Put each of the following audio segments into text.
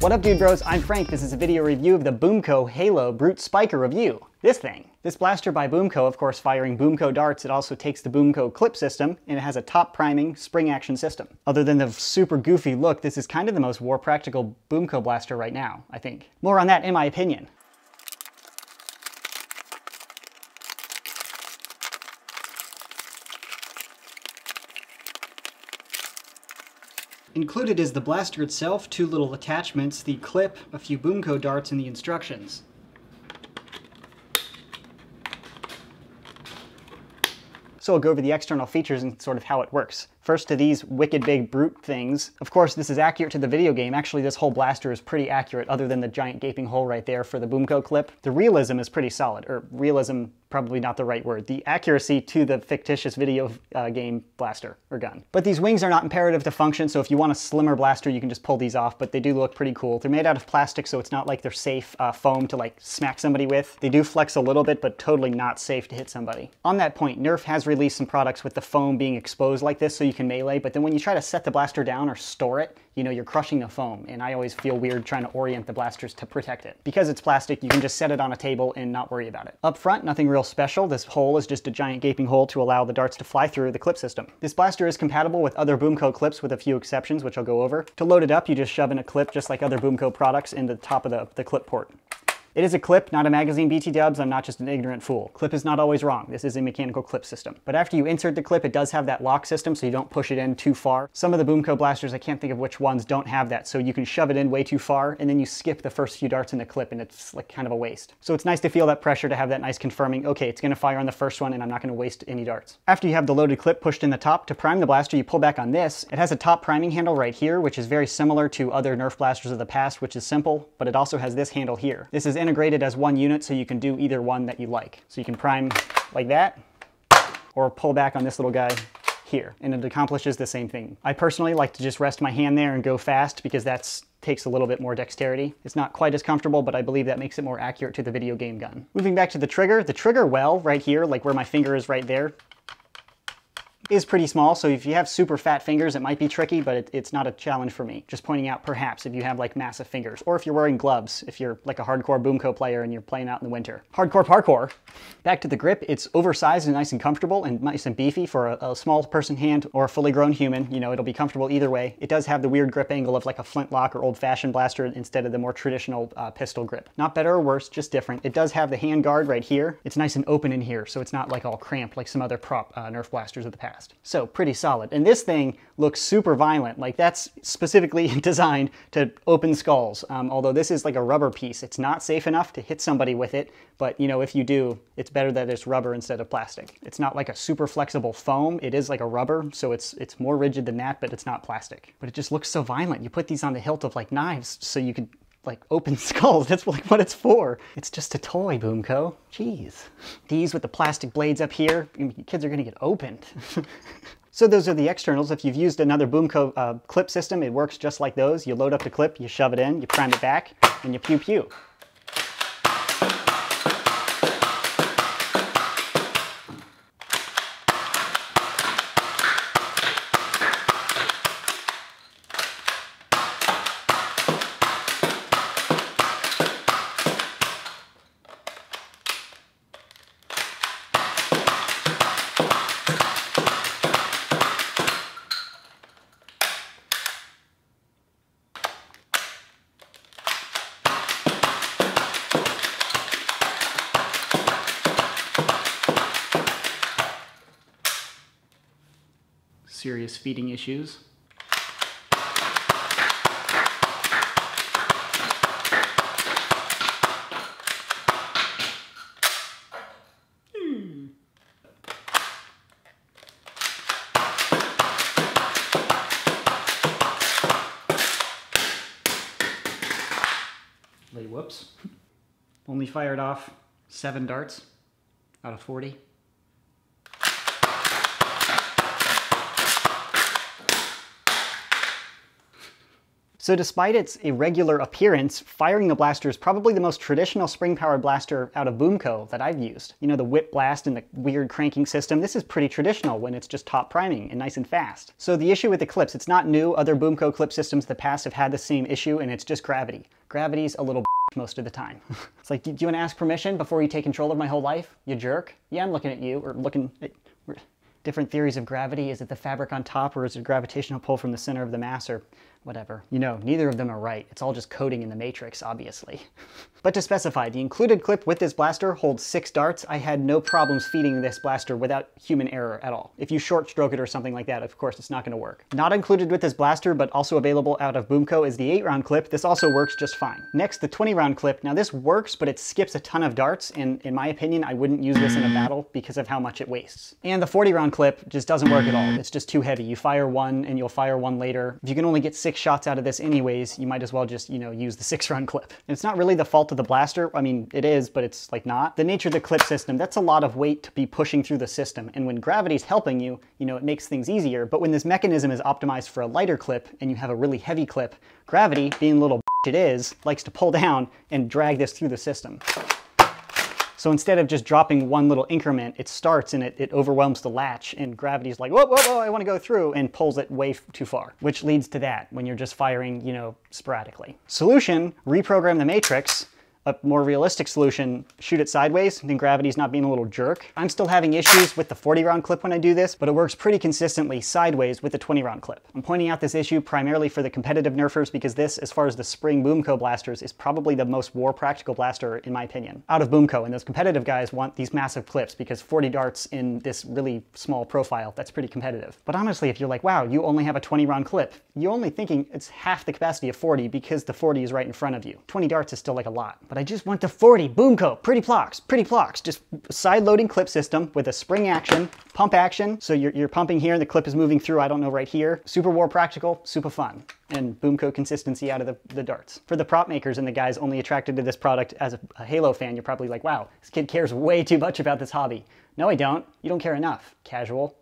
What up, dude bros? I'm Frank. This is a video review of the BoomCo Halo Brute Spiker Review. This thing. This blaster by BoomCo, of course, firing BoomCo darts, it also takes the BoomCo clip system, and it has a top priming spring action system. Other than the super goofy look, this is kind of the most war practical BoomCo blaster right now, I think. More on that in my opinion. Included is the blaster itself, two little attachments, the clip, a few BoomCo darts, and the instructions. So I'll go over the external features and sort of how it works. First to these wicked big brute things. Of course, this is accurate to the video game. Actually, this whole blaster is pretty accurate other than the giant gaping hole right there for the BoomCo clip. The realism is pretty solid, or realism, probably not the right word. The accuracy to the fictitious video game blaster or gun. But these wings are not imperative to function, so if you want a slimmer blaster, you can just pull these off, but they do look pretty cool. They're made out of plastic, so it's not like they're safe foam to like smack somebody with. They do flex a little bit, but totally not safe to hit somebody. On that point, Nerf has released some products with the foam being exposed like this so you can melee, but then when you try to set the blaster down or store it, you know, you're crushing the foam, and I always feel weird trying to orient the blasters to protect it. Because it's plastic, you can just set it on a table and not worry about it. Up front, nothing real special. This hole is just a giant gaping hole to allow the darts to fly through the clip system. This blaster is compatible with other BoomCo clips with a few exceptions, which I'll go over. To load it up, you just shove in a clip just like other BoomCo products in the top of the clip port. It is a clip, not a magazine, BT dubs. I'm not just an ignorant fool. Clip is not always wrong. This is a mechanical clip system. But after you insert the clip, it does have that lock system so you don't push it in too far. Some of the BoomCo blasters, I can't think of which ones, don't have that, so you can shove it in way too far and then you skip the first few darts in the clip and it's like kind of a waste. So it's nice to feel that pressure, to have that nice confirming, okay, it's gonna fire on the first one and I'm not gonna waste any darts. After you have the loaded clip pushed in the top, to prime the blaster, you pull back on this. It has a top priming handle right here, which is very similar to other Nerf blasters of the past, which is simple, but it also has this handle here. This is integrated as one unit, so you can do either one that you like. So you can prime like that, or pull back on this little guy here, and it accomplishes the same thing. I personally like to just rest my hand there and go fast because that takes a little bit more dexterity. It's not quite as comfortable, but I believe that makes it more accurate to the video game gun. Moving back to the trigger well right here, like where my finger is right there, is pretty small, so if you have super fat fingers, it might be tricky, but it's not a challenge for me. Just pointing out perhaps if you have like massive fingers, or if you're wearing gloves, if you're like a hardcore BoomCo player and you're playing out in the winter. Hardcore parkour. Back to the grip, it's oversized and nice and comfortable and nice and beefy for a small person hand or a fully grown human. You know, it'll be comfortable either way. It does have the weird grip angle of like a flintlock or old-fashioned blaster instead of the more traditional pistol grip. Not better or worse, just different. It does have the hand guard right here. It's nice and open in here, so it's not like all cramped like some other prop Nerf blasters of the past. So pretty solid. And this thing looks super violent. Like that's specifically designed to open skulls. Although this is like a rubber piece. It's not safe enough to hit somebody with it, but you know, if you do, it's better that it's rubber instead of plastic. It's not like a super flexible foam. It is like a rubber, so it's more rigid than that, but it's not plastic. But it just looks so violent. You put these on the hilt of like knives so you could like open skulls. That's like what it's for. It's just a toy, BoomCo. Jeez. These with the plastic blades up here, kids are gonna get opened. So those are the externals. If you've used another BoomCo clip system, it works just like those. You load up the clip, you shove it in, you prime it back, and you pew pew. Serious feeding issues. Whoops. Only fired off 7 darts out of 40. So despite its irregular appearance, firing the blaster is probably the most traditional spring-powered blaster out of BoomCo that I've used. You know, the whip blast and the weird cranking system, this is pretty traditional when it's just top priming and nice and fast. So the issue with the clips, it's not new. Other BoomCo clip systems in the past have had the same issue, and it's just gravity. Gravity's a little most of the time. It's like, do you want to ask permission before you take control of my whole life, you jerk? Yeah, I'm looking at you, or looking at different theories of gravity. Is it the fabric on top, or is it a gravitational pull from the center of the mass, or whatever? You know, neither of them are right. It's all just coding in the matrix, obviously. But to specify, the included clip with this blaster holds 6 darts. I had no problems feeding this blaster without human error at all. If you short stroke it or something like that, of course, it's not going to work. Not included with this blaster, but also available out of BoomCo, is the 8-round clip. This also works just fine. Next, the 20-round clip. Now this works, but it skips a ton of darts, and in my opinion, I wouldn't use this in a battle because of how much it wastes. And the 40-round clip just doesn't work at all. It's just too heavy. You fire one, and you'll fire one later. If you can only get 6 shots out of this anyways, you might as well just, you know, use the 6-round clip. And it's not really the fault of the blaster. I mean, it is, but it's like not. The nature of the clip system, that's a lot of weight to be pushing through the system. And when gravity's helping you, you know, it makes things easier. But when this mechanism is optimized for a lighter clip and you have a really heavy clip, gravity, being the little it is, likes to pull down and drag this through the system. So instead of just dropping one little increment, it starts and it overwhelms the latch, and gravity's like, whoa, whoa, whoa, I want to go through, and pulls it way too far, which leads to that when you're just firing, you know, sporadically. Solution, reprogram the matrix. A more realistic solution, shoot it sideways, then gravity's not being a little jerk. I'm still having issues with the 40-round clip when I do this, but it works pretty consistently sideways with the 20-round clip. I'm pointing out this issue primarily for the competitive nerfers because this, as far as the spring BoomCo blasters, is probably the most war-practical blaster, in my opinion, out of BoomCo. And those competitive guys want these massive clips because 40 darts in this really small profile, that's pretty competitive. But honestly, if you're like, wow, you only have a 20-round clip, you're only thinking it's half the capacity of 40 because the 40 is right in front of you. 20 darts is still like a lot. But I just went to 40, BoomCo, pretty plocks, just side-loading clip system with a spring action, pump action, so you're pumping here and the clip is moving through, I don't know, right here. Super war practical, super fun, and BoomCo consistency out of the darts. For the prop makers and the guys only attracted to this product as a Halo fan, you're probably like, wow, this kid cares way too much about this hobby. No, I don't. You don't care enough, casual.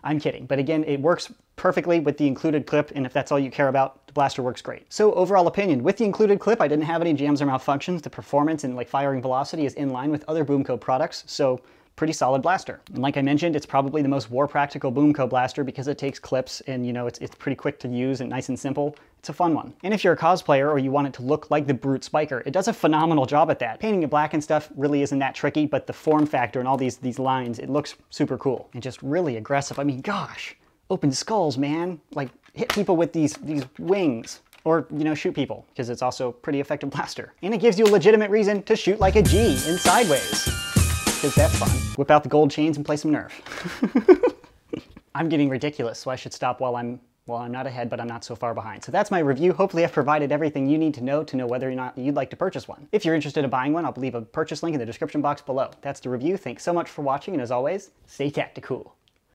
I'm kidding, but again, it works perfectly with the included clip, and if that's all you care about, the blaster works great. So overall opinion, with the included clip, I didn't have any jams or malfunctions. The performance and like firing velocity is in line with other BoomCo products, so pretty solid blaster. And like I mentioned, it's probably the most war practical BoomCo blaster because it takes clips and, you know, it's pretty quick to use and nice and simple. It's a fun one. And if you're a cosplayer or you want it to look like the Brute Spiker, it does a phenomenal job at that. Painting it black and stuff really isn't that tricky, but the form factor and all these lines, it looks super cool and just really aggressive. I mean, gosh, open skulls, man. Like, hit people with these wings. Or, you know, shoot people, because it's also a pretty effective blaster. And it gives you a legitimate reason to shoot like a G in sideways, because that's fun. Whip out the gold chains and play some Nerf. I'm getting ridiculous, so I should stop while I'm not ahead, but I'm not so far behind. So that's my review. Hopefully I've provided everything you need to know whether or not you'd like to purchase one. If you're interested in buying one, I'll leave a purchase link in the description box below. That's the review. Thanks so much for watching, and as always, stay tactical.